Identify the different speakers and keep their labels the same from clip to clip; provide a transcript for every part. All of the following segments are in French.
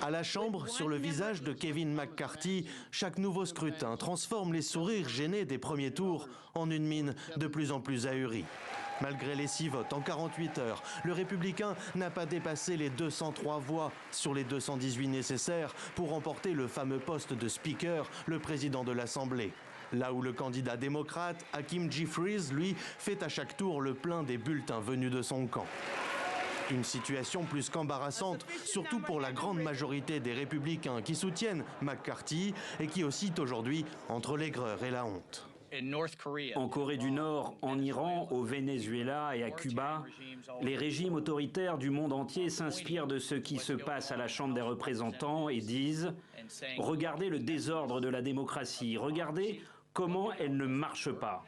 Speaker 1: À la Chambre, sur le visage de Kevin McCarthy, chaque nouveau scrutin transforme les sourires gênés des premiers tours en une mine de plus en plus ahurie. Malgré les 6 votes en 48 heures, le républicain n'a pas dépassé les 203 voix sur les 218 nécessaires pour remporter le fameux poste de speaker, le président de l'Assemblée. Là où le candidat démocrate, Hakeem Jeffries, lui, fait à chaque tour le plein des bulletins venus de son camp. Une situation plus qu'embarrassante, surtout pour la grande majorité des républicains qui soutiennent McCarthy et qui oscillent aujourd'hui entre l'aigreur et la honte.
Speaker 2: En Corée du Nord, en Iran, au Venezuela et à Cuba, les régimes autoritaires du monde entier s'inspirent de ce qui se passe à la Chambre des représentants et disent « Regardez le désordre de la démocratie, regardez comment elle ne marche pas ».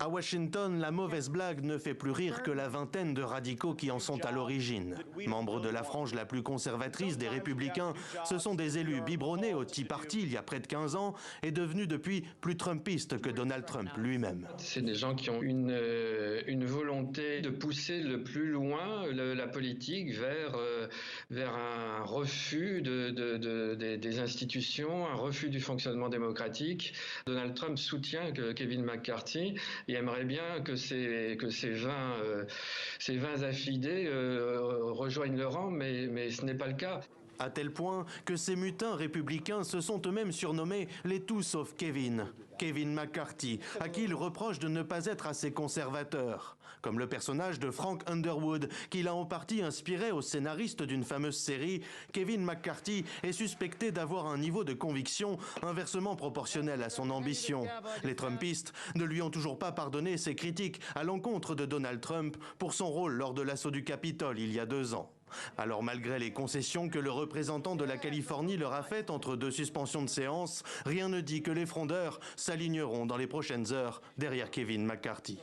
Speaker 1: À Washington, la mauvaise blague ne fait plus rire que la vingtaine de radicaux qui en sont à l'origine. Membres de la frange la plus conservatrice des Républicains, ce sont des élus biberonnés au Tea Party il y a près de 15 ans et devenus depuis plus trumpistes que Donald Trump lui-même.
Speaker 3: C'est des gens qui ont une volonté de pousser le plus loin la politique vers un refus des institutions, un refus du fonctionnement démocratique. Donald Trump soutient Kevin McCarthy. Il aimerait bien que ces 20 affidés rejoignent le rang, mais ce n'est pas le cas.
Speaker 1: À tel point que ces mutins républicains se sont eux-mêmes surnommés les tout sauf Kevin. Kevin McCarthy, à qui il reproche de ne pas être assez conservateur. Comme le personnage de Frank Underwood, qu'il a en partie inspiré au scénariste d'une fameuse série, Kevin McCarthy est suspecté d'avoir un niveau de conviction inversement proportionnel à son ambition. Les Trumpistes ne lui ont toujours pas pardonné ses critiques à l'encontre de Donald Trump pour son rôle lors de l'assaut du Capitole il y a 2 ans. Alors malgré les concessions que le représentant de la Californie leur a faites entre 2 suspensions de séance, rien ne dit que les frondeurs s'aligneront dans les prochaines heures derrière Kevin McCarthy.